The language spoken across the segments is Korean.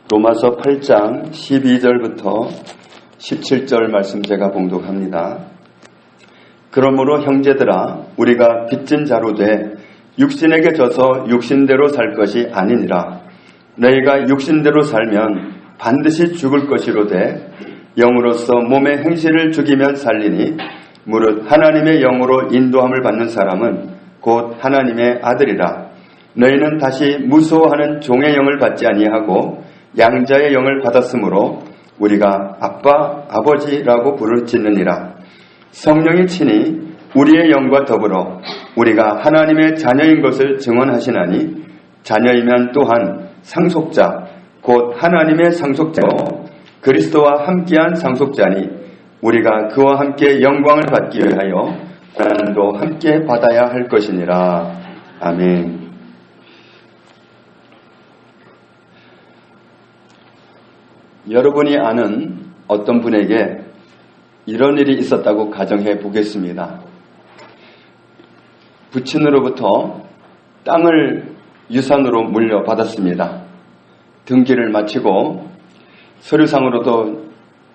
로마서 8장 12절부터 17절 말씀 제가 봉독합니다. 그러므로 형제들아 우리가 빚진 자로 돼 육신에게 져서 육신대로 살 것이 아니니라. 너희가 육신대로 살면 반드시 죽을 것이로되 영으로서 몸의 행실을 죽이면 살리니 무릇 하나님의 영으로 인도함을 받는 사람은 곧 하나님의 아들이라. 너희는 다시 무소하는 종의 영을 받지 아니하고 양자의 영을 받았으므로 우리가 아빠, 아버지라고 부르짖느니라. 성령이 친히 우리의 영과 더불어 우리가 하나님의 자녀인 것을 증언하시나니 자녀이면 또한 상속자, 곧 하나님의 상속자요 그리스도와 함께한 상속자니 우리가 그와 함께 영광을 받기 위하여 고난도 함께 받아야 할 것이니라. 아멘. 여러분이 아는 어떤 분에게 이런 일이 있었다고 가정해 보겠습니다. 부친으로부터 땅을 유산으로 물려받았습니다. 등기를 마치고 서류상으로도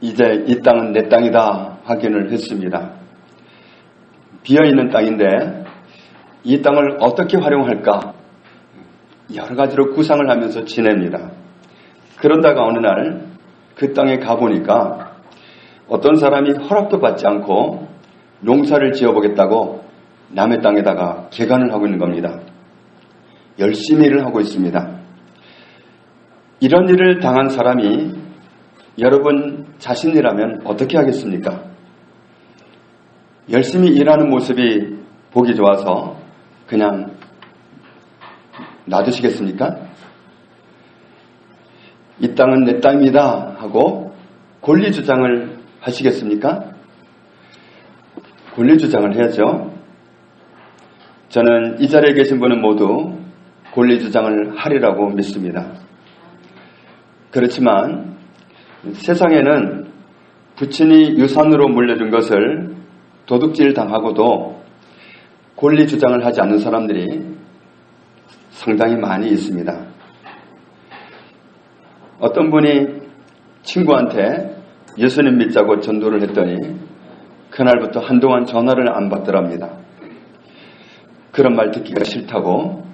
이제 이 땅은 내 땅이다 확인을 했습니다. 비어있는 땅인데 이 땅을 어떻게 활용할까 여러 가지로 구상을 하면서 지냅니다. 그러다가 어느 날 그 땅에 가보니까 어떤 사람이 허락도 받지 않고 농사를 지어보겠다고 남의 땅에다가 개간을 하고 있는 겁니다. 열심히 일을 하고 있습니다. 이런 일을 당한 사람이 여러분 자신이라면 어떻게 하겠습니까? 열심히 일하는 모습이 보기 좋아서 그냥 놔두시겠습니까? 이 땅은 내 땅입니다 하고 권리주장을 하시겠습니까? 권리주장을 해야죠. 저는 이 자리에 계신 분은 모두 권리주장을 하리라고 믿습니다. 그렇지만 세상에는 부친이 유산으로 물려준 것을 도둑질 당하고도 권리주장을 하지 않는 사람들이 상당히 많이 있습니다. 어떤 분이 친구한테 예수님 믿자고 전도를 했더니 그날부터 한동안 전화를 안 받더랍니다. 그런 말 듣기가 싫다고.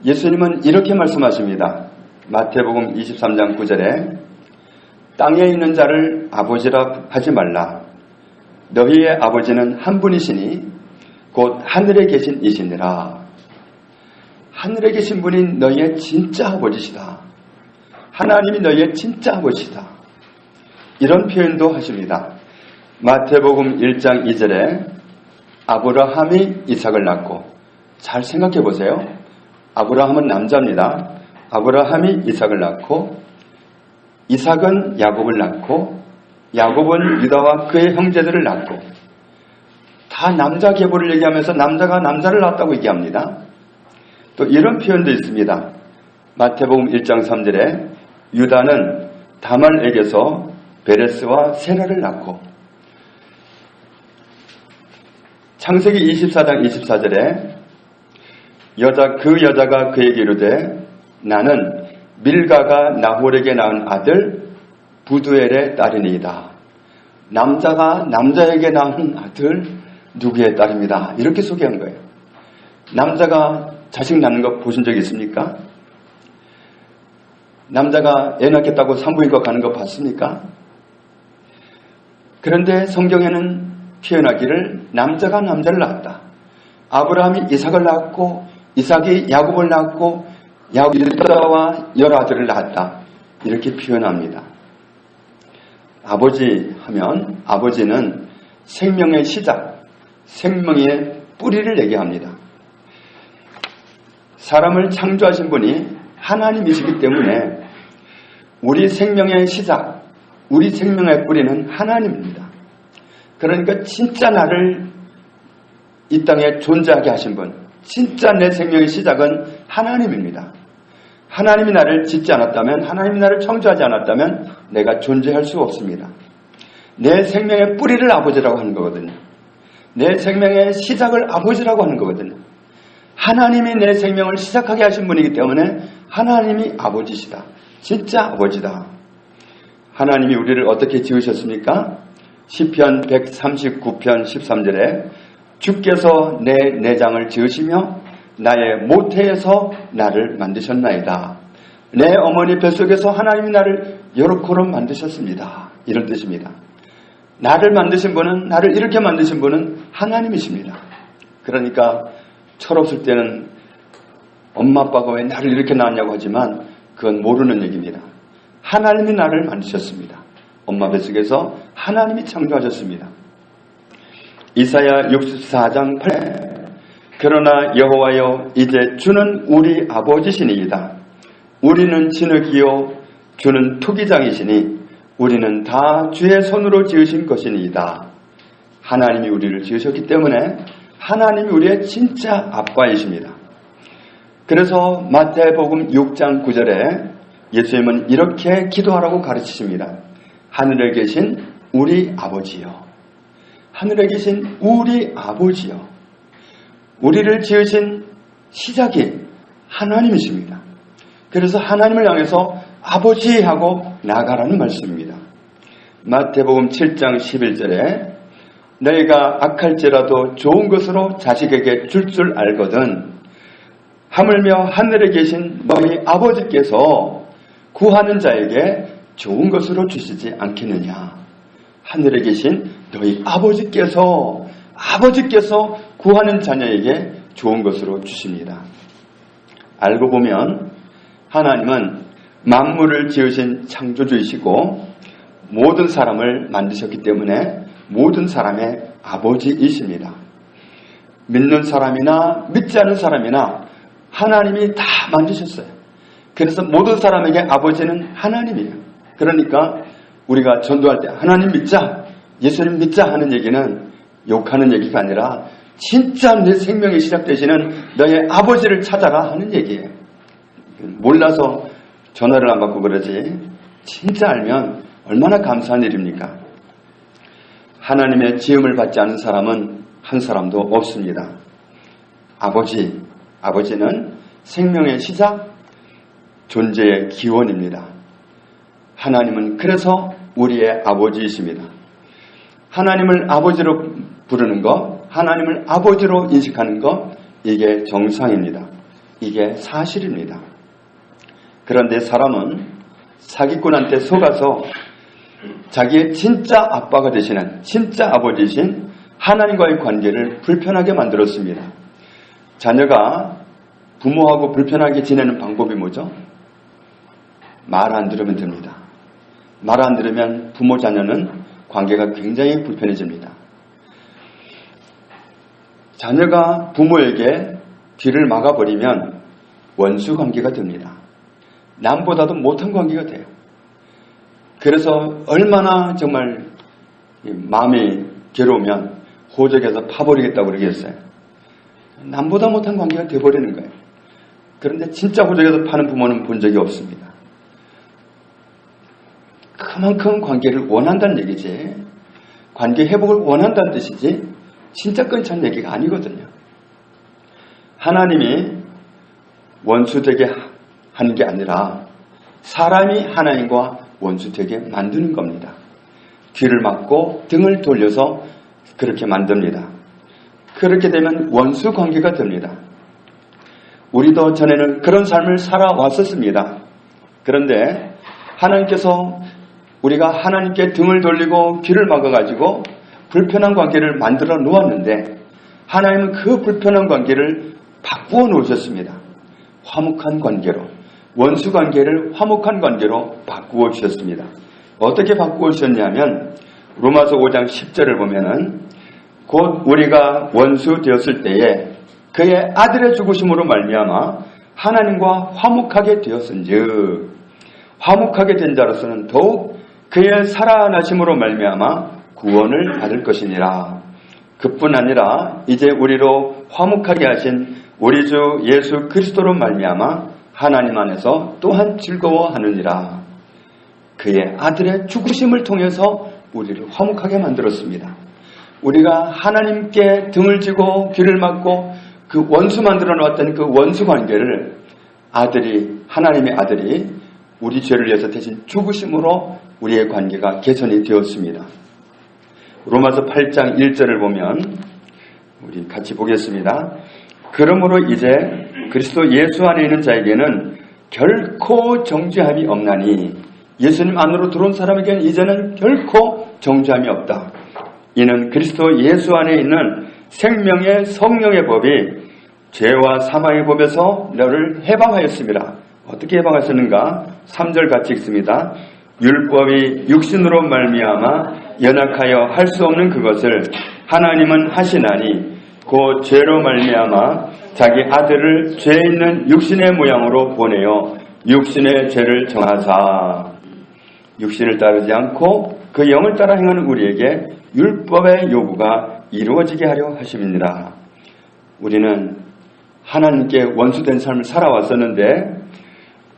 예수님은 이렇게 말씀하십니다. 마태복음 23장 9절에 땅에 있는 자를 아버지라 하지 말라. 너희의 아버지는 한 분이시니 곧 하늘에 계신 이시니라. 하늘에 계신 분이 너희의 진짜 아버지시다. 하나님이 너희의 진짜 아버지시다. 이런 표현도 하십니다. 마태복음 1장 2절에 아브라함이 이삭을 낳고, 잘 생각해 보세요. 아브라함은 남자입니다. 아브라함이 이삭을 낳고 이삭은 야곱을 낳고 야곱은 유다와 그의 형제들을 낳고, 다 남자 계보를 얘기하면서 남자가 남자를 낳았다고 얘기합니다. 또 이런 표현도 있습니다. 마태복음 1장 3절에 유다는 다말에게서 베레스와 세라를 낳고, 창세기 24장 24절에 그 여자가 그에게 이르되 나는 밀가가 나홀에게 낳은 아들 부두엘의 딸이니이다. 남자가 남자에게 낳은 아들 누구의 딸입니다. 이렇게 소개한 거예요. 남자가 자식 낳는 거 보신 적 있습니까? 남자가 애 낳겠다고 산부인과 가는 거 봤습니까? 그런데 성경에는 표현하기를 남자가 남자를 낳았다. 아브라함이 이삭을 낳았고 이삭이 야곱을 낳았고 야곱이 유다와 여러 아들을 낳았다. 이렇게 표현합니다. 아버지 하면 아버지는 생명의 시작, 생명의 뿌리를 얘기합니다. 사람을 창조하신 분이 하나님이시기 때문에 우리 생명의 시작, 우리 생명의 뿌리는 하나님입니다. 그러니까 진짜 나를 이 땅에 존재하게 하신 분, 진짜 내 생명의 시작은 하나님입니다. 하나님이 나를 짓지 않았다면, 하나님이 나를 창조하지 않았다면 내가 존재할 수 없습니다. 내 생명의 뿌리를 아버지라고 하는 거거든요. 내 생명의 시작을 아버지라고 하는 거거든요. 하나님이 내 생명을 시작하게 하신 분이기 때문에 하나님이 아버지시다. 진짜 아버지다. 하나님이 우리를 어떻게 지으셨습니까? 시편 139편 13절에 주께서 내 내장을 지으시며 나의 모태에서 나를 만드셨나이다. 내 어머니 뱃속에서 하나님이 나를 요렇게로 만드셨습니다. 이런 뜻입니다. 나를 만드신 분은, 나를 이렇게 만드신 분은 하나님이십니다. 그러니까 철없을 때는 엄마 아빠가 왜 나를 이렇게 낳았냐고 하지만 그건 모르는 얘기입니다. 하나님이 나를 만드셨습니다. 엄마 뱃속에서 하나님이 창조하셨습니다. 이사야 64장 8절 그러나 여호와여 이제 주는 우리 아버지시니이다. 우리는 진흙이요 주는 토기장이시니 우리는 다 주의 손으로 지으신 것이니이다. 하나님이 우리를 지으셨기 때문에 하나님이 우리의 진짜 아빠이십니다. 그래서 마태복음 6장 9절에 예수님은 이렇게 기도하라고 가르치십니다. 하늘에 계신 우리 아버지요. 하늘에 계신 우리 아버지요. 우리를 지으신 시작이 하나님이십니다. 그래서 하나님을 향해서 아버지 하고 나가라는 말씀입니다. 마태복음 7장 11절에 너희가 악할지라도 좋은 것으로 자식에게 줄 알거든 하물며 하늘에 계신 너희 아버지께서 구하는 자에게 좋은 것으로 주시지 않겠느냐. 하늘에 계신 너희 아버지께서 구하는 자녀에게 좋은 것으로 주십니다. 알고 보면 하나님은 만물을 지으신 창조주이시고 모든 사람을 만드셨기 때문에 모든 사람의 아버지이십니다. 믿는 사람이나 믿지 않는 사람이나 하나님이 다 만드셨어요. 그래서 모든 사람에게 아버지는 하나님이에요. 그러니까 우리가 전도할 때 하나님 믿자, 예수님 믿자 하는 얘기는 욕하는 얘기가 아니라 진짜 내 생명이 시작되시는 너의 아버지를 찾아라 하는 얘기예요. 몰라서 전화를 안 받고 그러지 진짜 알면 얼마나 감사한 일입니까? 하나님의 지음을 받지 않은 사람은 한 사람도 없습니다. 아버지는 생명의 시작, 존재의 기원입니다. 하나님은 그래서 우리의 아버지이십니다. 하나님을 아버지로 부르는 것, 하나님을 아버지로 인식하는 것, 이게 정상입니다. 이게 사실입니다. 그런데 사람은 사기꾼한테 속아서 자기의 진짜 아빠가 되시는 진짜 아버지이신 하나님과의 관계를 불편하게 만들었습니다. 자녀가 부모하고 불편하게 지내는 방법이 뭐죠? 말 안 들으면 됩니다. 말 안 들으면 부모 자녀는 관계가 굉장히 불편해집니다. 자녀가 부모에게 귀를 막아버리면 원수 관계가 됩니다. 남보다도 못한 관계가 돼요. 그래서 얼마나 정말 마음이 괴로우면 호적에서 파버리겠다고 그러겠어요. 남보다 못한 관계가 돼버리는 거예요. 그런데 진짜 호적에서 파는 부모는 본 적이 없습니다. 그만큼 관계를 원한다는 얘기지, 관계 회복을 원한다는 뜻이지 진짜 끊자는 얘기가 아니거든요. 하나님이 원수되게 하는 게 아니라 사람이 하나님과 원수되게 만드는 겁니다. 귀를 막고 등을 돌려서 그렇게 만듭니다. 그렇게 되면 원수 관계가 됩니다. 우리도 전에는 그런 삶을 살아왔었습니다. 그런데 하나님께서 우리가 하나님께 등을 돌리고 귀를 막아가지고 불편한 관계를 만들어 놓았는데 하나님은 그 불편한 관계를 바꾸어 놓으셨습니다. 화목한 관계로, 원수 관계를 화목한 관계로 바꾸어 주셨습니다. 어떻게 바꾸어 주셨냐면 로마서 5장 10절을 보면은 곧 우리가 원수 되었을 때에 그의 아들의 죽으심으로 말미암아 하나님과 화목하게 되었은즉 화목하게 된 자로서는 더욱 그의 살아나심으로 말미암아 구원을 받을 것이니라. 그뿐 아니라 이제 우리로 화목하게 하신 우리 주 예수 그리스도로 말미암아 하나님 안에서 또한 즐거워하느니라. 그의 아들의 죽으심을 통해서 우리를 화목하게 만들었습니다. 우리가 하나님께 등을 지고 귀를 막고 그 원수 만들어 놓았던 그 원수 관계를 하나님의 아들이 우리 죄를 위해서 대신 죽으심으로 우리의 관계가 개선이 되었습니다. 로마서 8장 1절을 보면 우리 같이 보겠습니다. 그러므로 이제 그리스도 예수 안에 있는 자에게는 결코 정죄함이 없나니, 예수님 안으로 들어온 사람에게는 이제는 결코 정죄함이 없다. 이는 그리스도 예수 안에 있는 생명의 성령의 법이 죄와 사망의 법에서 너를 해방하였습니다. 어떻게 해방하셨는가? 3절 같이 읽습니다. 율법이 육신으로 말미암아 연약하여 할 수 없는 그것을 하나님은 하시나니 곧 죄로 말미암아 자기 아들을 죄 있는 육신의 모양으로 보내어 육신의 죄를 정하사, 육신을 따르지 않고 그 영을 따라 행하는 우리에게 율법의 요구가 이루어지게 하려 하심이니라. 우리는 하나님께 원수된 삶을 살아왔었는데,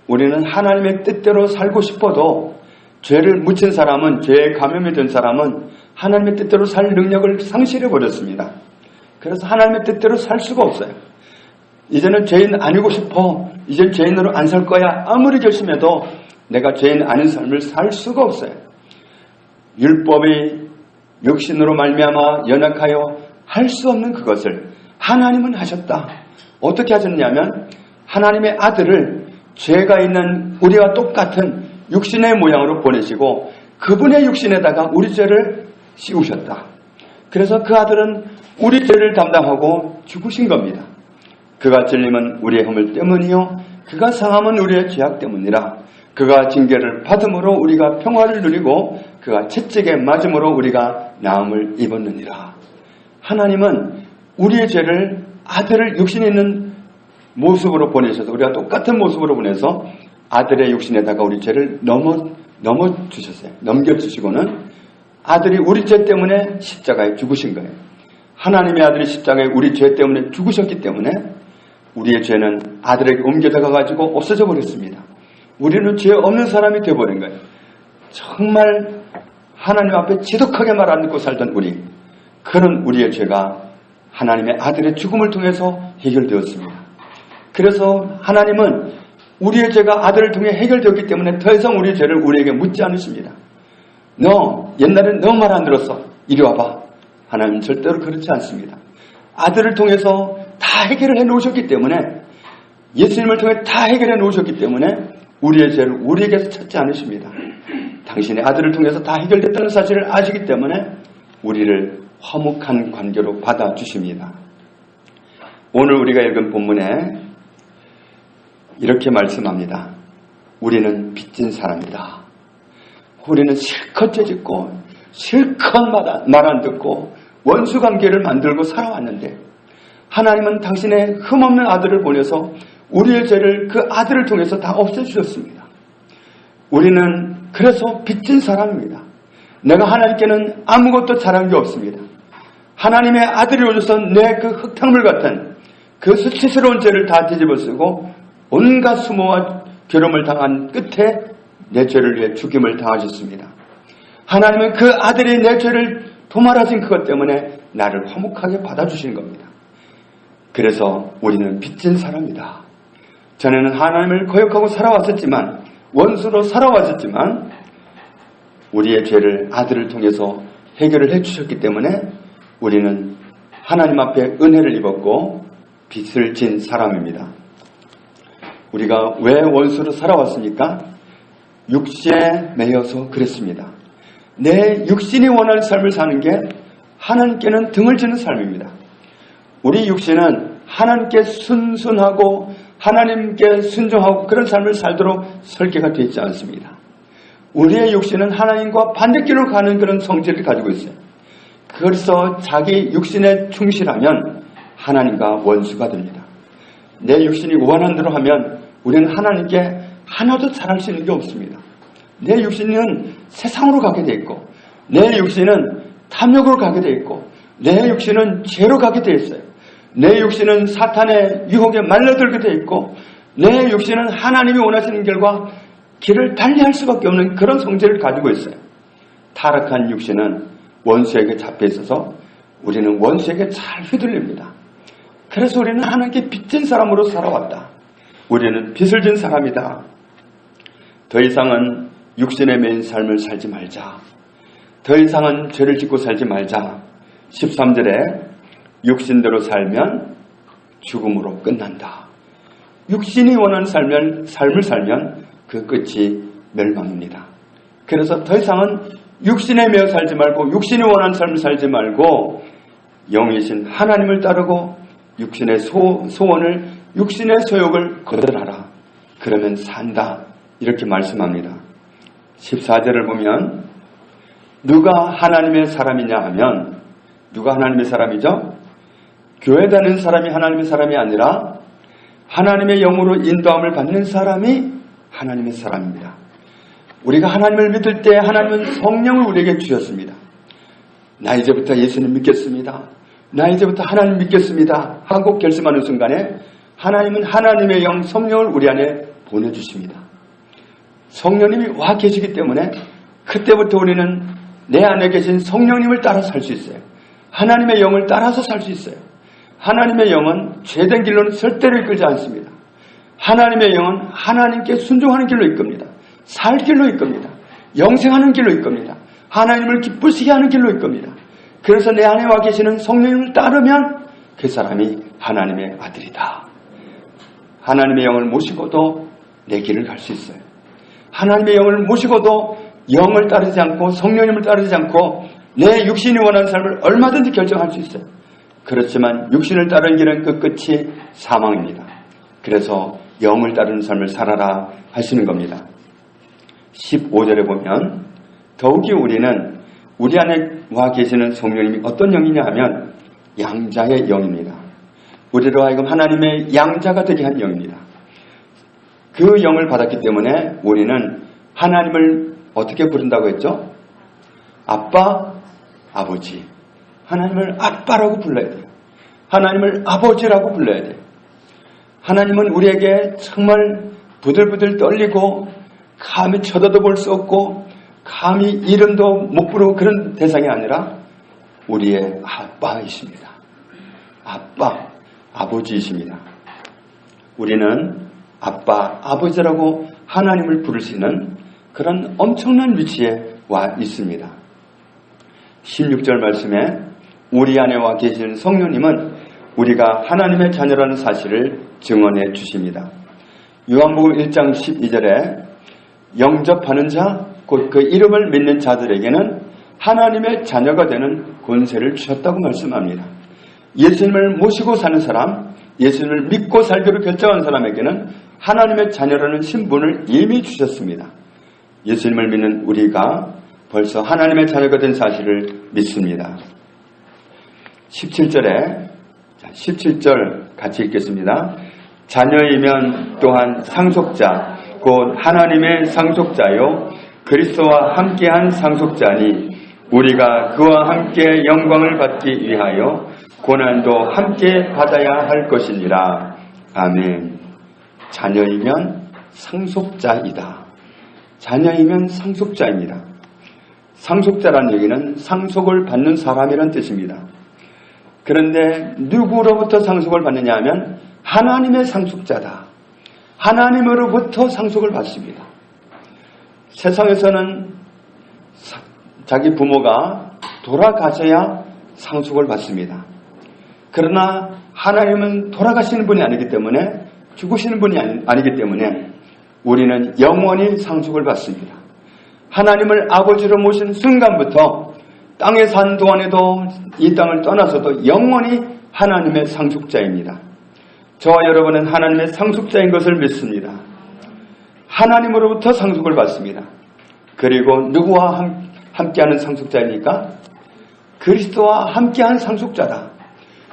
우리는 하나님의 뜻대로 살고 싶어도 죄를 묻힌 사람은, 죄에 감염이 된 사람은 하나님의 뜻대로 살 능력을 상실해버렸습니다. 그래서 하나님의 뜻대로 살 수가 없어요. 이제는 죄인 아니고 싶어, 이제 죄인으로 안 살 거야, 아무리 결심해도 내가 죄인 아닌 삶을 살 수가 없어요. 율법이 육신으로 말미암아 연약하여 할 수 없는 그것을 하나님은 하셨다. 어떻게 하셨냐면 하나님의 아들을 죄가 있는 우리와 똑같은 육신의 모양으로 보내시고 그분의 육신에다가 우리 죄를 씌우셨다. 그래서 그 아들은 우리 죄를 담당하고 죽으신 겁니다. 그가 찔림은 우리의 허물 때문이요 그가 상함은 우리의 죄악 때문이라. 그가 징계를 받음으로 우리가 평화를 누리고 그가 채찍에 맞음으로 우리가 나음을 입었느니라. 하나님은 우리의 죄를 아들을 육신에 있는 모습으로 보내셔서, 우리가 똑같은 모습으로 보내서 아들의 육신에다가 우리 죄를 넘어주셨어요. 넘겨주시고는 아들이 우리 죄 때문에 십자가에 죽으신 거예요. 하나님의 아들이 십자가에 우리 죄 때문에 죽으셨기 때문에 우리의 죄는 아들에게 옮겨다가 가지고 없어져 버렸습니다. 우리는 죄 없는 사람이 되어버린 거예요. 정말 하나님 앞에 지독하게 말 안 듣고 살던 그런 우리의 죄가 하나님의 아들의 죽음을 통해서 해결되었습니다. 그래서 하나님은 우리의 죄가 아들을 통해 해결되었기 때문에 더 이상 우리의 죄를 우리에게 묻지 않으십니다. 너 옛날엔 너 말 안 들었어, 이리 와봐. 하나님은 절대로 그렇지 않습니다. 아들을 통해서 다 해결을 해놓으셨기 때문에, 예수님을 통해 다 해결해 놓으셨기 때문에 우리의 죄를 우리에게서 찾지 않으십니다. 당신의 아들을 통해서 다 해결됐다는 사실을 아시기 때문에 우리를 화목한 관계로 받아주십니다. 오늘 우리가 읽은 본문에 이렇게 말씀합니다. 우리는 빚진 사람이다. 우리는 실컷 죄짓고 실컷 말 안 듣고 원수관계를 만들고 살아왔는데 하나님은 당신의 흠없는 아들을 보내서 우리의 죄를 그 아들을 통해서 다 없애주셨습니다. 우리는 그래서 빚진 사람입니다. 내가 하나님께는 아무것도 잘한 게 없습니다. 하나님의 아들이 오셔서 내 그 흙탕물 같은 그 수치스러운 죄를 다 뒤집어쓰고 온갖 수모와 괴로움을 당한 끝에 내 죄를 위해 죽임을 당하셨습니다. 하나님은 그 아들이 내 죄를 도말하신 그것 때문에 나를 화목하게 받아주신 겁니다. 그래서 우리는 빚진 사람이다. 전에는 하나님을 거역하고 살아왔었지만, 원수로 살아왔었지만 우리의 죄를 아들을 통해서 해결을 해주셨기 때문에 우리는 하나님 앞에 은혜를 입었고 빚을 진 사람입니다. 우리가 왜 원수로 살아왔습니까? 육신에 매여서 그랬습니다. 내 육신이 원하는 삶을 사는 게 하나님께는 등을 지는 삶입니다. 우리 육신은 하나님께 순순하고 하나님께 순종하고 그런 삶을 살도록 설계가 되어 있지 않습니다. 우리의 육신은 하나님과 반대길로 가는 그런 성질을 가지고 있어요. 그래서 자기 육신에 충실하면 하나님과 원수가 됩니다. 내 육신이 원하는 대로 하면 우리는 하나님께 하나도 잘할 수 있는 게 없습니다. 내 육신은 세상으로 가게 돼 있고, 내 육신은 탐욕으로 가게 돼 있고, 내 육신은 죄로 가게 돼 있어요. 내 육신은 사탄의 유혹에 말려들게 돼 있고, 내 육신은 하나님이 원하시는 길을 달리할 수밖에 없는 그런 성질을 가지고 있어요. 타락한 육신은 원수에게 잡혀 있어서 우리는 원수에게 잘 휘둘립니다. 그래서 우리는 하나님께 빚진 사람으로 살아왔다. 우리는 빚을 진 사람이다. 더 이상은 육신에 매인 삶을 살지 말자. 더 이상은 죄를 짓고 살지 말자. 13절에 육신대로 살면 죽음으로 끝난다. 육신이 원하는 삶을 살면 그 끝이 멸망입니다. 그래서 더 이상은 육신에 매여 살지 말고 육신이 원하는 삶을 살지 말고 영이신 하나님을 따르고 육신의 소원을 육신의 소욕을 거절하라. 그러면 산다. 이렇게 말씀합니다. 14절을 보면 누가 하나님의 사람이냐 하면 누가 하나님의 사람이죠? 교회 다니는 사람이 하나님의 사람이 아니라 하나님의 영으로 인도함을 받는 사람이 하나님의 사람입니다. 우리가 하나님을 믿을 때 하나님은 성령을 우리에게 주셨습니다. 나 이제부터 예수님 믿겠습니다. 나 이제부터 하나님 믿겠습니다 하고 결심하는 순간에 하나님은 하나님의 영 성령을 우리 안에 보내주십니다. 성령님이 와 계시기 때문에 그때부터 우리는 내 안에 계신 성령님을 따라 살 수 있어요. 하나님의 영을 따라서 살 수 있어요. 하나님의 영은 죄된 길로는 절대로 이끌지 않습니다. 하나님의 영은 하나님께 순종하는 길로 이끕니다. 살 길로 이끕니다. 영생하는 길로 이끕니다. 하나님을 기쁘시게 하는 길로 이끕니다. 그래서 내 안에 와 계시는 성령님을 따르면 그 사람이 하나님의 아들이다. 하나님의 영을 모시고도 내 길을 갈 수 있어요. 하나님의 영을 모시고도 영을 따르지 않고 성령님을 따르지 않고 내 육신이 원하는 삶을 얼마든지 결정할 수 있어요. 그렇지만 육신을 따르는 길은 그 끝이 사망입니다. 그래서 영을 따르는 삶을 살아라 하시는 겁니다. 15절에 보면 더욱이 우리는 우리 안에 와 계시는 성령님이 어떤 영이냐 하면 양자의 영입니다. 우리로 하여금 하나님의 양자가 되게 한 영입니다. 그 영을 받았기 때문에 우리는 하나님을 어떻게 부른다고 했죠? 아빠, 아버지. 하나님을 아빠라고 불러야 돼요. 하나님을 아버지라고 불러야 돼요. 하나님은 우리에게 정말 부들부들 떨리고 감히 쳐다도 볼 수 없고 감히 이름도 못 부르고 그런 대상이 아니라 우리의 아빠이십니다. 아빠, 아버지이십니다. 우리는 아빠, 아버지라고 하나님을 부를 수 있는 그런 엄청난 위치에 와 있습니다. 16절 말씀에 우리 안에 와 계시는 성령님은 우리가 하나님의 자녀라는 사실을 증언해 주십니다. 요한복음 1장 12절에 영접하는 자, 곧 그 이름을 믿는 자들에게는 하나님의 자녀가 되는 권세를 주셨다고 말씀합니다. 예수님을 모시고 사는 사람, 예수님을 믿고 살기로 결정한 사람에게는 하나님의 자녀라는 신분을 이미 주셨습니다. 예수님을 믿는 우리가 벌써 하나님의 자녀가 된 사실을 믿습니다. 17절 같이 읽겠습니다. 자녀이면 또한 상속자, 곧 하나님의 상속자요 그리스도와 함께한 상속자니 우리가 그와 함께 영광을 받기 위하여 고난도 함께 받아야 할 것이니라. 아멘. 자녀이면 상속자이다. 자녀이면 상속자입니다. 상속자란 얘기는 상속을 받는 사람이란 뜻입니다. 그런데 누구로부터 상속을 받느냐 하면 하나님의 상속자다. 하나님으로부터 상속을 받습니다. 세상에서는 자기 부모가 돌아가셔야 상속을 받습니다. 그러나 하나님은 돌아가시는 분이 아니기 때문에 죽으시는 분이 아니기 때문에 우리는 영원히 상속을 받습니다. 하나님을 아버지로 모신 순간부터 땅에 산 동안에도 이 땅을 떠나서도 영원히 하나님의 상속자입니다. 저와 여러분은 하나님의 상속자인 것을 믿습니다. 하나님으로부터 상속을 받습니다. 그리고 누구와 함께하는 상속자입니까? 그리스도와 함께한 상속자다.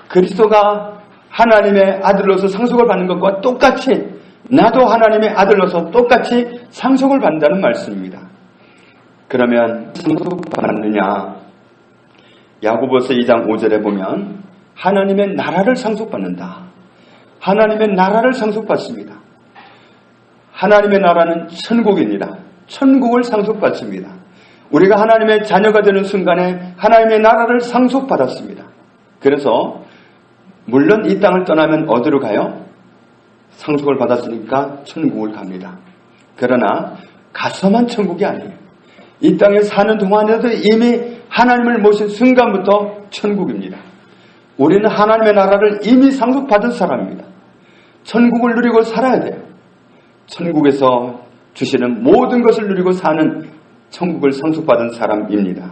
그리스도가 하나님의 아들로서 상속을 받는 것과 똑같이 나도 하나님의 아들로서 똑같이 상속을 받는다는 말씀입니다. 그러면 상속받느냐? 야고보서 2장 5절에 보면 하나님의 나라를 상속받는다. 하나님의 나라를 상속받습니다. 하나님의 나라는 천국입니다. 천국을 상속받습니다. 우리가 하나님의 자녀가 되는 순간에 하나님의 나라를 상속받았습니다. 그래서 물론 이 땅을 떠나면 어디로 가요? 상속을 받았으니까 천국을 갑니다. 그러나 가서만 천국이 아니에요. 이 땅에 사는 동안에도 이미 하나님을 모신 순간부터 천국입니다. 우리는 하나님의 나라를 이미 상속받은 사람입니다. 천국을 누리고 살아야 돼요. 천국에서 주시는 모든 것을 누리고 사는 천국을 상속받은 사람입니다.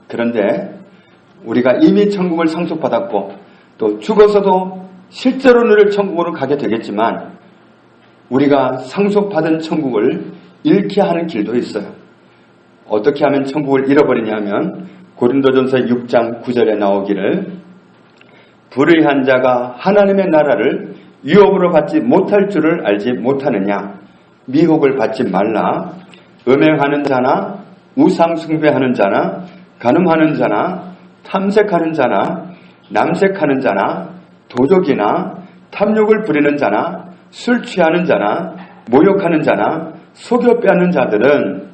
그런데 우리가 이미 천국을 상속받았고 또 죽어서도 실제로 누릴 천국으로 가게 되겠지만 우리가 상속받은 천국을 잃게 하는 길도 있어요. 어떻게 하면 천국을 잃어버리냐면 고린도전서 6장 9절에 나오기를 불의한 자가 하나님의 나라를 유업으로 받지 못할 줄을 알지 못하느냐. 미혹을 받지 말라. 음행하는 자나 우상 숭배하는 자나 간음하는 자나 탐색하는 자나 남색하는 자나 도적이나 탐욕을 부리는 자나 술 취하는 자나 모욕하는 자나 속여 빼앗는 자들은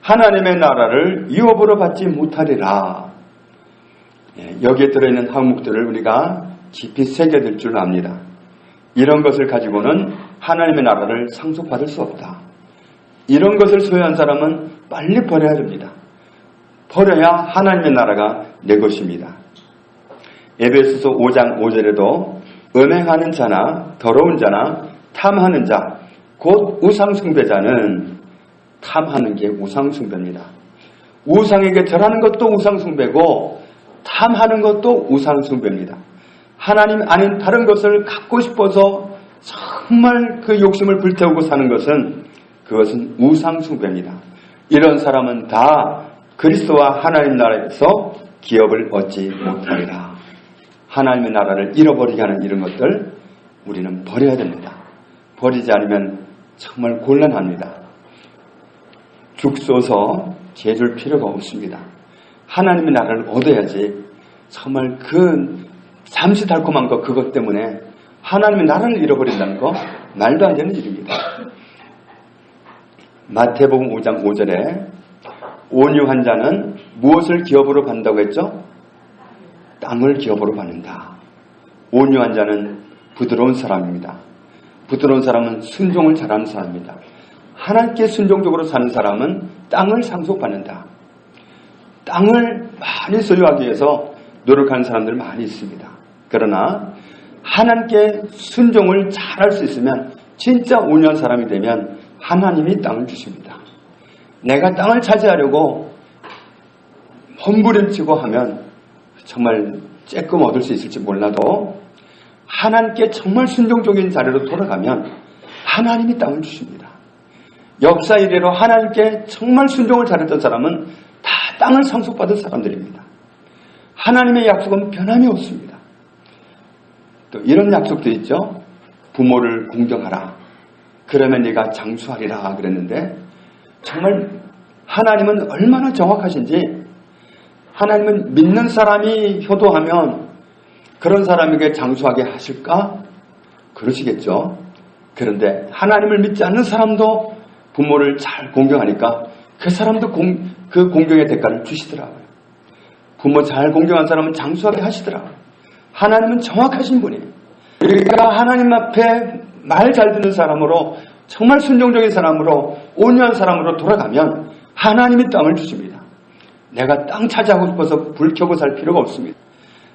하나님의 나라를 유업으로 받지 못하리라. 여기에 들어있는 항목들을 우리가 깊이 새겨들 줄 압니다. 이런 것을 가지고는 하나님의 나라를 상속받을 수 없다. 이런 것을 소유한 사람은 빨리 버려야 됩니다. 버려야 하나님의 나라가 내 것입니다. 에베소서 5장 5절에도 음행하는 자나 더러운 자나 탐하는 자, 곧 우상숭배자는 탐하는 게 우상숭배입니다. 우상에게 절하는 것도 우상숭배고 탐하는 것도 우상숭배입니다. 하나님 아닌 다른 것을 갖고 싶어서 정말 그 욕심을 불태우고 사는 그것은 우상숭배입니다. 이런 사람은 다 그리스도와 하나님 나라에서 기업을 얻지 못하리라. 하나님의 나라를 잃어버리게 하는 이런 것들 우리는 버려야 됩니다. 버리지 않으면 정말 곤란합니다. 죽소서 죄줄 필요가 없습니다. 하나님의 나라를 얻어야지 정말 그 잠시 달콤한 것 그것 때문에 하나님의 나라를 잃어버린다는 거 말도 안 되는 일입니다. 마태복음 5장 5절에 온유한 자는 무엇을 기업으로 받는다고 했죠? 땅을 기업으로 받는다. 온유한 자는 부드러운 사람입니다. 부드러운 사람은 순종을 잘하는 사람입니다. 하나님께 순종적으로 사는 사람은 땅을 상속받는다. 땅을 많이 소유하기 위해서 노력하는 사람들 많이 있습니다. 그러나 하나님께 순종을 잘할 수 있으면 진짜 온유한 사람이 되면 하나님이 땅을 주십니다. 내가 땅을 차지하려고 험부림치고 하면 정말 쬐끔 얻을 수 있을지 몰라도 하나님께 정말 순종적인 자리로 돌아가면 하나님이 땅을 주십니다. 역사 이래로 하나님께 정말 순종을 잘했던 사람은 다 땅을 상속받은 사람들입니다. 하나님의 약속은 변함이 없습니다. 또 이런 약속도 있죠. 부모를 공경하라. 그러면 네가 장수하리라 그랬는데 정말 하나님은 얼마나 정확하신지 하나님은 믿는 사람이 효도하면 그런 사람에게 장수하게 하실까? 그러시겠죠. 그런데 하나님을 믿지 않는 사람도 부모를 잘 공경하니까 그 사람도 그 공경의 대가를 주시더라고요. 부모 잘 공경한 사람은 장수하게 하시더라고요. 하나님은 정확하신 분이에요. 그러니까 하나님 앞에 말 잘 듣는 사람으로 정말 순종적인 사람으로 온유한 사람으로 돌아가면 하나님이 땅을 주십니다. 내가 땅 차지하고 싶어서 불 켜고 살 필요가 없습니다.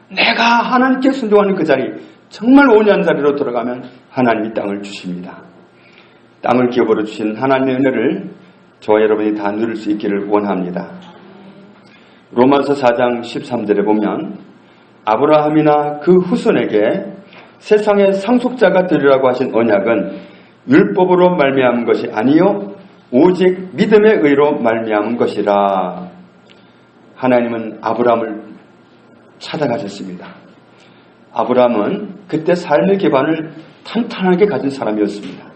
내가 하나님께 순종하는 그 자리 정말 온유한 자리로 돌아가면 하나님이 땅을 주십니다. 땅을 기업으로 주신 하나님의 은혜를 저와 여러분이 다 누릴 수 있기를 원합니다. 로마서 4장 13절에 보면 아브라함이나 그 후손에게 세상의 상속자가 되리라고 하신 언약은 율법으로 말미암은 것이 아니요 오직 믿음의 의로 말미암은 것이라. 하나님은 아브라함을 찾아가셨습니다. 아브라함은 그때 삶의 기반을 탄탄하게 가진 사람이었습니다.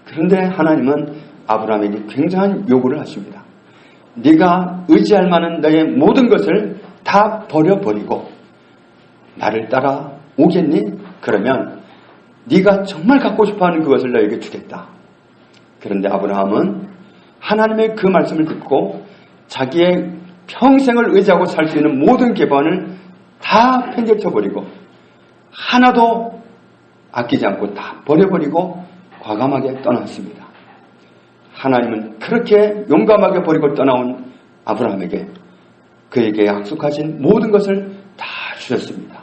그런데 하나님은 아브라함에게 굉장한 요구를 하십니다. 네가 의지할 만한 너의 모든 것을 다 버려버리고 나를 따라 오겠니? 그러면 네가 정말 갖고 싶어하는 그것을 너에게 주겠다. 그런데 아브라함은 하나님의 그 말씀을 듣고 자기의 평생을 의지하고 살 수 있는 모든 기반을 다 팽개쳐버리고 하나도 아끼지 않고 다 버려버리고 과감하게 떠났습니다. 하나님은 그렇게 용감하게 버리고 떠나온 아브라함에게 그에게 약속하신 모든 것을 다 주셨습니다.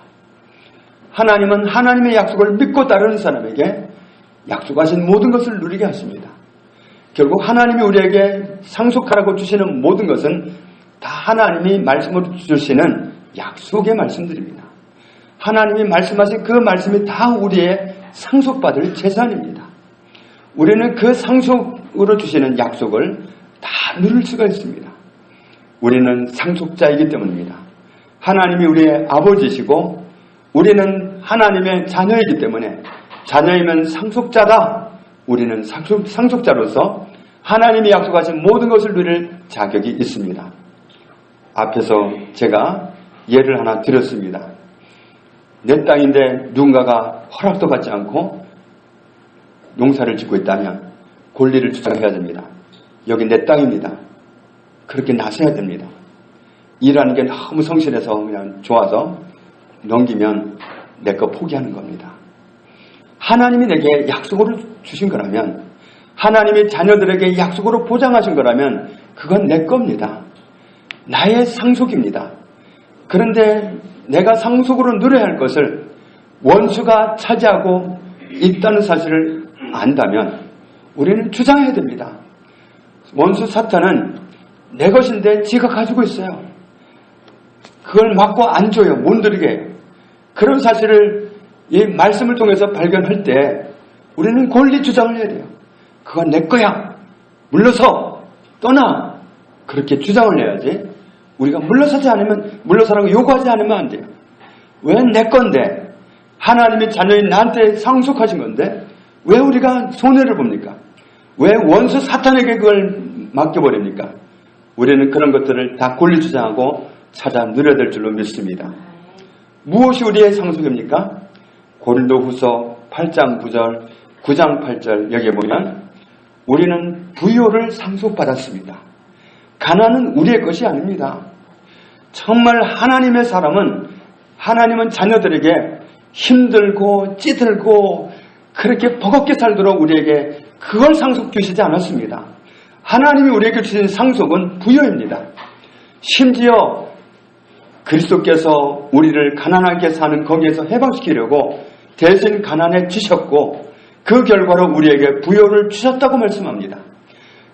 하나님은 하나님의 약속을 믿고 따르는 사람에게 약속하신 모든 것을 누리게 하십니다. 결국 하나님이 우리에게 상속하라고 주시는 모든 것은 다 하나님이 말씀으로 주시는 약속의 말씀들입니다. 하나님이 말씀하신 그 말씀이 다 우리의 상속받을 재산입니다. 우리는 그 상속으로 주시는 약속을 다 누릴 수가 있습니다. 우리는 상속자이기 때문입니다. 하나님이 우리의 아버지시고 우리는 하나님의 자녀이기 때문에 자녀이면 상속자다. 우리는 상속자로서 하나님이 약속하신 모든 것을 누릴 자격이 있습니다. 앞에서 제가 예를 하나 드렸습니다. 내 땅인데 누군가가 허락도 받지 않고 농사를 짓고 있다면 권리를 주장해야 됩니다. 여기 내 땅입니다. 그렇게 나서야 됩니다. 일하는 게 너무 성실해서 그냥 좋아서 넘기면 내 거 포기하는 겁니다. 하나님이 내게 약속으로 주신 거라면, 하나님이 자녀들에게 약속으로 보장하신 거라면 그건 내 겁니다. 나의 상속입니다. 그런데 내가 상속으로 누려야 할 것을 원수가 차지하고 있다는 사실을 안다면 우리는 주장해야 됩니다. 원수 사탄은 내 것인데 지가 가지고 있어요. 그걸 막고 안 줘요. 못 누리게. 그런 사실을 이 말씀을 통해서 발견할 때 우리는 권리 주장을 해야 돼요. 그건 내 거야. 물러서 떠나. 그렇게 주장을 해야지. 우리가 물러서라고 요구하지 않으면 안 돼요. 왜 내 건데? 하나님이 자녀인 나한테 상속하신 건데 왜 우리가 손해를 봅니까? 왜 원수 사탄에게 그걸 맡겨버립니까? 우리는 그런 것들을 다 권리 주장하고 찾아 누려야 될 줄로 믿습니다. 무엇이 우리의 상속입니까? 고린도후서 8장 9절, 9장 8절 여기에 보면 우리는 부요를 상속받았습니다. 가난은 우리의 것이 아닙니다. 정말 하나님의 사람은, 하나님은 자녀들에게 힘들고 찌들고 그렇게 버겁게 살도록 우리에게 그걸 상속 주시지 않았습니다. 하나님이 우리에게 주신 상속은 부요입니다. 심지어 그리스도께서 우리를 가난하게 사는 거기에서 해방시키려고 대신 가난해 주셨고 그 결과로 우리에게 부요를 주셨다고 말씀합니다.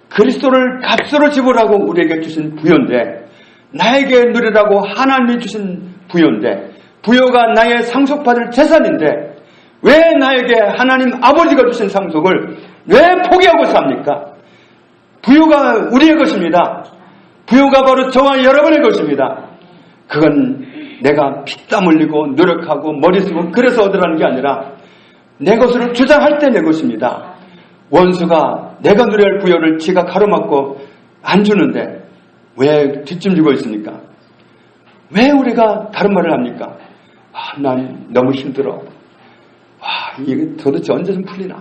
그리스도를 값으로 지불하고 우리에게 주신 부요인데, 나에게 누리라고 하나님이 주신 부요인데, 부요가 나의 상속받을 재산인데 왜 나에게 하나님 아버지가 주신 상속을 왜 포기하고 삽니까? 부요가 우리의 것입니다. 부요가 바로 저와 여러분의 것입니다. 그건 내가 피땀 흘리고 노력하고 머리 쓰고 그래서 얻으라는 게 아니라 내 것으로 주장할 때 내 것입니다. 원수가 내가 누려야 할 부요를 지가 가로막고 안 주는데 왜 뒷짐지고 있습니까? 왜 우리가 다른 말을 합니까? 난 너무 힘들어. 이게 도대체 언제 좀 풀리나?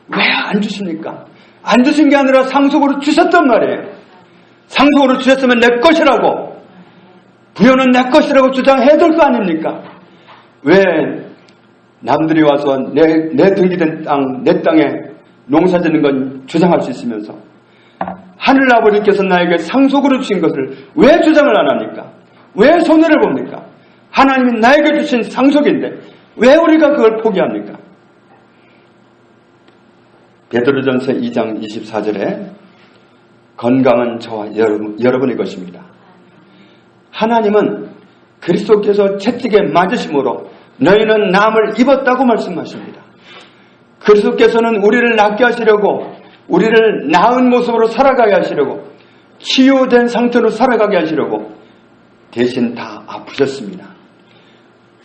왜 안 주십니까? 안 주신 게 아니라 상속으로 주셨단 말이에요. 상속으로 주셨으면 내 것이라고, 부여는 내 것이라고 주장해야 될 거 아닙니까? 왜 남들이 와서 내 등기된 땅, 내 땅에 농사 짓는 건 주장할 수 있으면서 하늘 아버지께서 나에게 상속으로 주신 것을 왜 주장을 안 합니까? 왜 손해를 봅니까? 하나님이 나에게 주신 상속인데 왜 우리가 그걸 포기합니까? 베드로전서 2장 24절에 건강은 저와 여러분의 것입니다. 하나님은 그리스도께서 채찍에 맞으심으로 너희는 남을 입었다고 말씀하십니다. 그리스도께서는 우리를 낫게 하시려고, 우리를 나은 모습으로 살아가게 하시려고, 치유된 상태로 살아가게 하시려고 대신 다 아프셨습니다.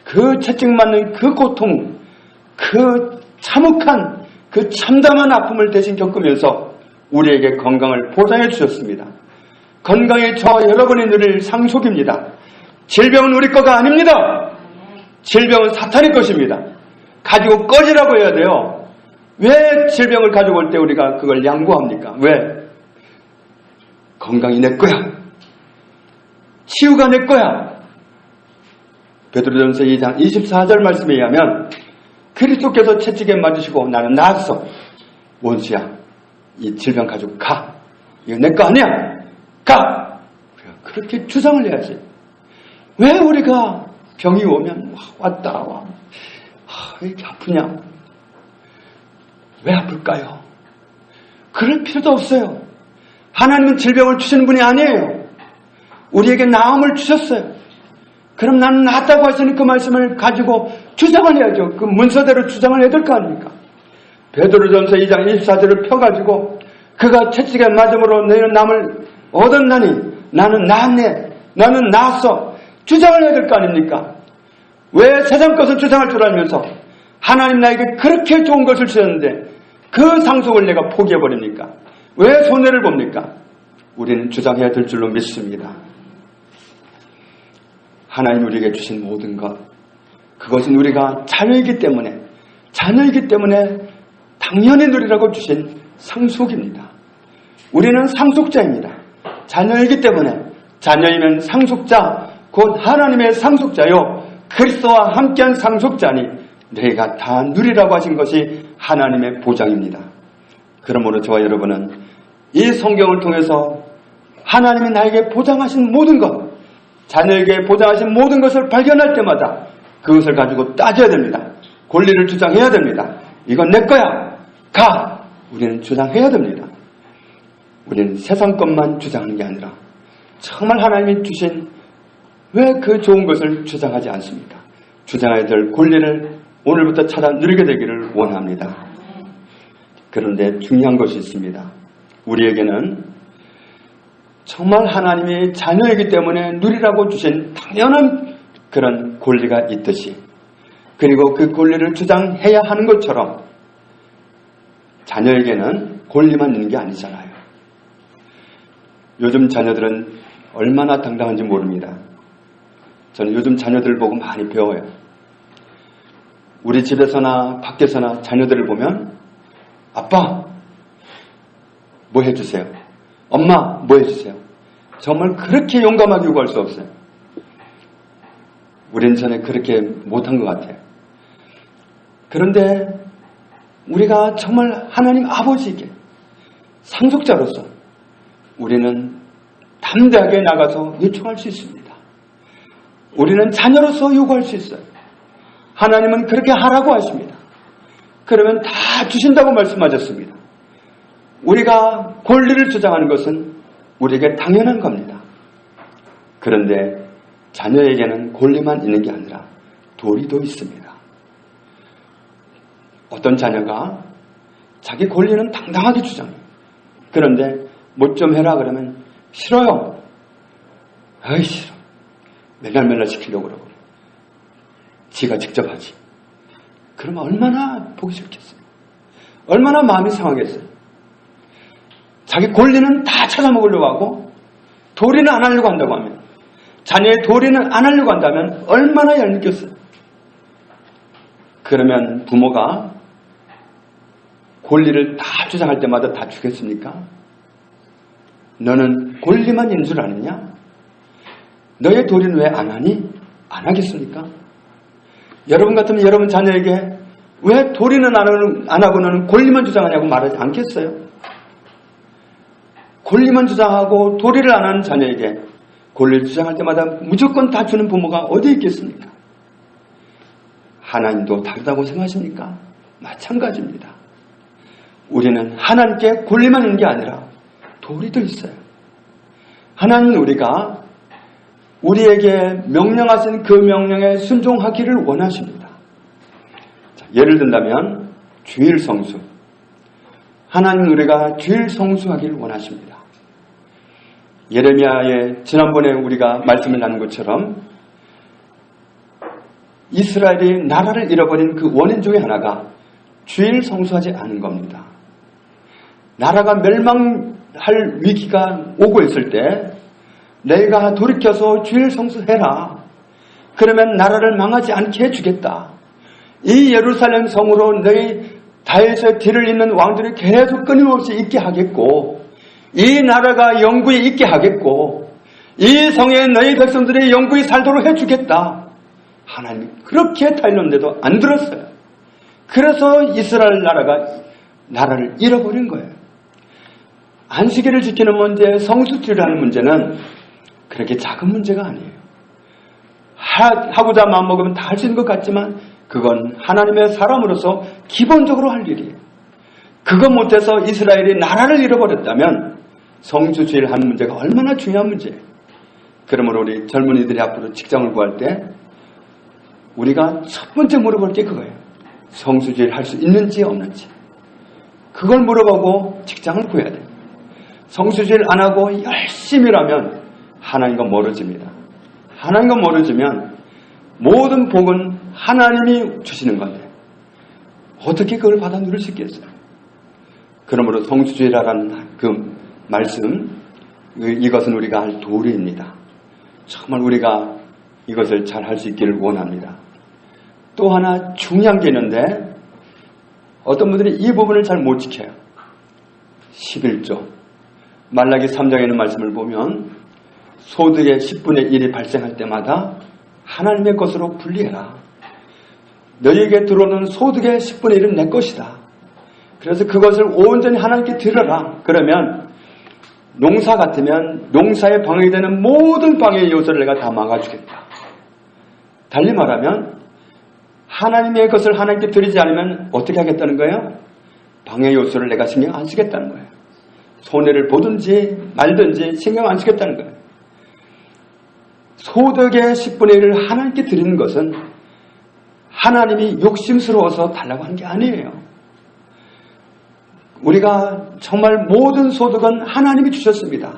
그 채찍 맞는 그 고통, 그 참혹한, 그 참담한 아픔을 대신 겪으면서 우리에게 건강을 보장해 주셨습니다. 건강이 저와 여러분이 누릴 상속입니다. 질병은 우리 거가 아닙니다. 질병은 사탄의 것입니다. 가지고 꺼지라고 해야 돼요. 왜 질병을 가지고 올 때 우리가 그걸 양보합니까? 왜? 건강이 내 거야. 치유가 내 거야. 베드로전서 2장 24절 말씀에 의하면 그리스도께서 채찍에 맞으시고 나는 나았어. 원수야, 이 질병 가지고 가. 이거 내 거 아니야. 가. 그렇게 주장을 해야지. 왜 우리가 병이 오면 왔다 와. 왜 이렇게 아프냐? 왜 아플까요? 그럴 필요도 없어요. 하나님은 질병을 주시는 분이 아니에요. 우리에게 나음을 주셨어요. 그럼 나는 낫다고 하시는 그 말씀을 가지고 주장을 해야죠. 그 문서대로 주장을 해야 될 거 아닙니까? 베드로전서 2장 24절을 펴가지고 그가 채찍에 맞음으로 너희는 남을 얻었나니 나는 나았네. 나는 나았어. 주장을 해야 될 거 아닙니까? 왜 세상 것을 주장할 줄 알면서 하나님 나에게 그렇게 좋은 것을 주셨는데 그 상속을 내가 포기해버립니까? 왜 손해를 봅니까? 우리는 주장해야 될 줄로 믿습니다. 하나님 우리에게 주신 모든 것, 그것은 우리가 자녀이기 때문에 당연히 누리라고 주신 상속입니다. 우리는 상속자입니다. 자녀이기 때문에, 자녀이면 상속자, 곧 하나님의 상속자요 그리스도와 함께한 상속자니 너희가 다 누리라고 하신 것이 하나님의 보장입니다. 그러므로 저와 여러분은 이 성경을 통해서 하나님이 나에게 보장하신 모든 것, 자녀에게 보장하신 모든 것을 발견할 때마다 그것을 가지고 따져야 됩니다. 권리를 주장해야 됩니다. 이건 내 거야. 가. 우리는 주장해야 됩니다. 우리는 세상 것만 주장하는 게 아니라 정말 하나님이 주신 왜 그 좋은 것을 주장하지 않습니까? 주장해야 될 권리를 오늘부터 찾아 누리게 되기를 원합니다. 그런데 중요한 것이 있습니다. 우리에게는 정말 하나님이 자녀이기 때문에 누리라고 주신 당연한 그런 권리가 있듯이, 그리고 그 권리를 주장해야 하는 것처럼 자녀에게는 권리만 있는 게 아니잖아요. 요즘 자녀들은 얼마나 당당한지 모릅니다. 저는 요즘 자녀들 보고 많이 배워요. 우리 집에서나 밖에서나 자녀들을 보면 아빠 뭐 해주세요. 엄마 뭐 해주세요. 정말 그렇게 용감하게 요구할 수 없어요. 우린 전에 그렇게 못한 것 같아요. 그런데 우리가 정말 하나님 아버지에게 상속자로서 우리는 담대하게 나가서 요청할 수 있습니다. 우리는 자녀로서 요구할 수 있어요. 하나님은 그렇게 하라고 하십니다. 그러면 다 주신다고 말씀하셨습니다. 우리가 권리를 주장하는 것은 우리에게 당연한 겁니다. 그런데 자녀에게는 권리만 있는 게 아니라 도리도 있습니다. 어떤 자녀가 자기 권리는 당당하게 주장해요. 그런데 뭐 좀 해라 그러면 싫어요. 아이 싫어. 맨날 시키려고 그러고 지가 직접 하지. 그러면 얼마나 보기 싫겠어요. 얼마나 마음이 상하겠어요. 자기 권리는 다 찾아먹으려고 하고 도리는 안 하려고 한다고 하면, 자녀의 도리는 안 하려고 한다면 얼마나 얄밉겠어요. 그러면 부모가 권리를 다 주장할 때마다 다 주겠습니까? 너는 권리만 있는 줄 아느냐? 너의 도리는 왜 안 하니? 안 하겠습니까? 여러분 같으면 여러분 자녀에게 왜 도리는 안 하고 너는 권리만 주장하냐고 말하지 않겠어요? 권리만 주장하고 도리를 안 하는 자녀에게 권리를 주장할 때마다 무조건 다 주는 부모가 어디 있겠습니까? 하나님도 다르다고 생각하십니까? 마찬가지입니다. 우리는 하나님께 권리만 있는 게 아니라 도리도 있어요. 하나님은 우리가 우리에게 명령하신 그 명령에 순종하기를 원하십니다. 자, 예를 든다면 주일 성수. 하나님은 우리가 주일 성수하기를 원하십니다. 예레미야의 지난번에 우리가 말씀을 나눈 것처럼 이스라엘이 나라를 잃어버린 그 원인 중에 하나가 주일 성수하지 않은 겁니다. 나라가 멸망할 위기가 오고 있을 때 내가 돌이켜서 주일 성수해라. 그러면 나라를 망하지 않게 해주겠다. 이 예루살렘 성으로 너희 다윗의 뒤를 잇는 왕들이 계속 끊임없이 있게 하겠고, 이 나라가 영구히 있게 하겠고, 이 성에 너희 백성들이 영구히 살도록 해주겠다. 하나님이 그렇게 타일렀는데도 안 들었어요. 그래서 이스라엘 나라를 잃어버린 거예요. 안식일을 지키는 문제, 성수주의라는 문제는 그렇게 작은 문제가 아니에요. 하고자 마음먹으면 다 할 수 있는 것 같지만 그건 하나님의 사람으로서 기본적으로 할 일이에요. 그거 못해서 이스라엘이 나라를 잃어버렸다면 성수주의를 하는 문제가 얼마나 중요한 문제예요. 그러므로 우리 젊은이들이 앞으로 직장을 구할 때 우리가 첫 번째 물어볼 게 그거예요. 성수주의를 할 수 있는지 없는지. 그걸 물어보고 직장을 구해야 돼요. 성수주의를 안 하고 열심히 일하면 하나님과 멀어집니다. 하나님과 멀어지면 모든 복은 하나님이 주시는 건데 어떻게 그걸 받아 누릴 수 있겠어요? 그러므로 성수주의라는 그 말씀, 이것은 우리가 할 도리입니다. 정말 우리가 이것을 잘 할 수 있기를 원합니다. 또 하나 중요한 게 있는데 어떤 분들이 이 부분을 잘 못 지켜요. 11조 말라기 3장에 있는 말씀을 보면 소득의 10분의 1이 발생할 때마다 하나님의 것으로 분리해라. 너희에게 들어오는 소득의 10분의 1은 내 것이다. 그래서 그것을 온전히 하나님께 드려라. 그러면 농사 같으면 농사에 방해되는 모든 방해의 요소를 내가 다 막아주겠다. 달리 말하면 하나님의 것을 하나님께 드리지 않으면 어떻게 하겠다는 거예요? 방해 요소를 내가 신경 안 쓰겠다는 거예요. 손해를 보든지 말든지 신경 안 쓰겠다는 거예요. 소득의 10분의 1을 하나님께 드리는 것은 하나님이 욕심스러워서 달라고 한 게 아니에요. 우리가 정말 모든 소득은 하나님이 주셨습니다.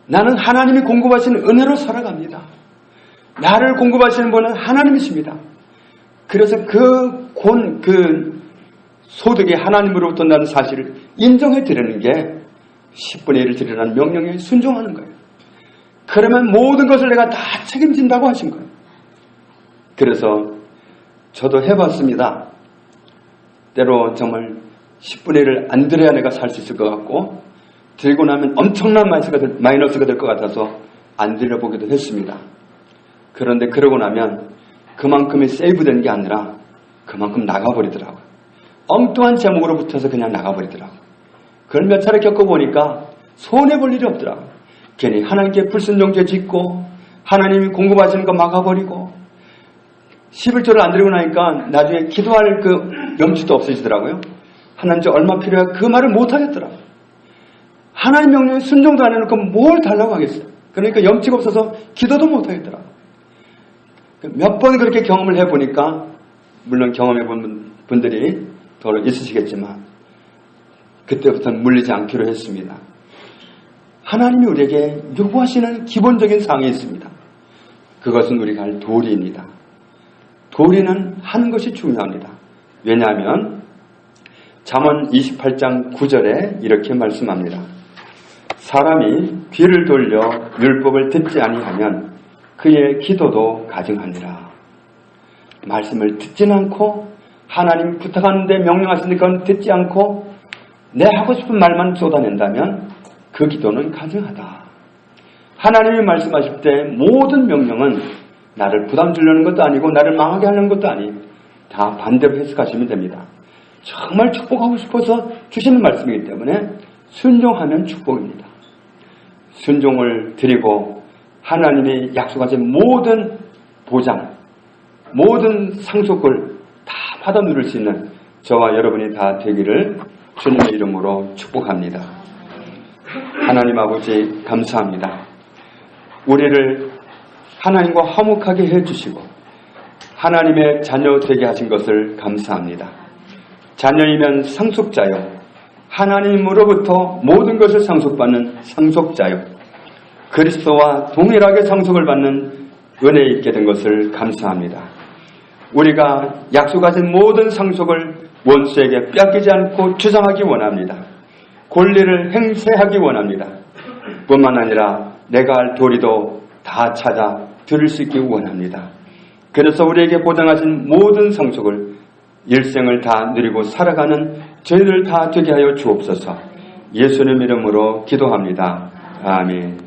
나는 하나님이 공급하시는 은혜로 살아갑니다. 나를 공급하시는 분은 하나님이십니다. 그래서 그 소득이 하나님으로부터 나는 사실을 인정해 드리는 게 10분의 1을 드리라는 명령에 순종하는 거예요. 그러면 모든 것을 내가 다 책임진다고 하신 거예요. 그래서 저도 해봤습니다. 때로 정말 10분의 1을 안 드려야 내가 살 수 있을 것 같고 들고 나면 엄청난 마이너스가 될 것 같아서 안 드려보기도 했습니다. 그런데 그러고 나면 그만큼이 세이브된 게 아니라 그만큼 나가버리더라고요. 엉뚱한 제목으로 붙어서 그냥 나가버리더라고요. 그걸 몇 차례 겪어보니까 손해볼 일이 없더라고요. 괜히 하나님께 불순종죄 짓고 하나님이 공급하시는 거 막아버리고 11조를 안 드리고 나니까 나중에 기도할 그 염치도 없으시더라고요. 하나님 저 얼마 필요해? 그 말을 못하겠더라고요. 하나님 명령에 순종도 안 해놓고 뭘 달라고 하겠어요. 그러니까 염치가 없어서 기도도 못하겠더라고요. 몇 번 그렇게 경험을 해보니까 물론 경험해본 분들이 더 있으시겠지만 그때부터는 물리지 않기로 했습니다. 하나님이 우리에게 요구하시는 기본적인 사항이 있습니다. 그것은 우리가 할 도리입니다. 도리는 하는 것이 중요합니다. 왜냐하면 잠언 28장 9절에 이렇게 말씀합니다. 사람이 귀를 돌려 율법을 듣지 아니하면 그의 기도도 가증하니라. 말씀을 듣지는 않고 하나님 부탁하는데 명령하시니까 그건 듣지 않고 내 하고 싶은 말만 쏟아낸다면 그 기도는 가증하다. 하나님이 말씀하실 때 모든 명령은 나를 부담 주려는 것도 아니고 나를 망하게 하려는 것도 아니고 다 반대로 해석하시면 됩니다. 정말 축복하고 싶어서 주시는 말씀이기 때문에 순종하면 축복입니다. 순종을 드리고 하나님이 약속하신 모든 보장, 모든 상속을 다 받아 누릴 수 있는 저와 여러분이 다 되기를 주님의 이름으로 축복합니다. 하나님 아버지 감사합니다. 우리를 하나님과 화목하게 해주시고 하나님의 자녀 되게 하신 것을 감사합니다. 자녀이면 상속자요, 하나님으로부터 모든 것을 상속받는 상속자요, 그리스도와 동일하게 상속을 받는 은혜에 있게 된 것을 감사합니다. 우리가 약속하신 모든 상속을 원수에게 뺏기지 않고 주장하기 원합니다. 권리를 행세하기 원합니다. 뿐만 아니라 내가 할 도리도 다 찾아 들을 수 있기 원합니다. 그래서 우리에게 보장하신 모든 상속을 일생을 다 누리고 살아가는 저희들 다 되게 하여 주옵소서. 예수님 이름으로 기도합니다. 아멘.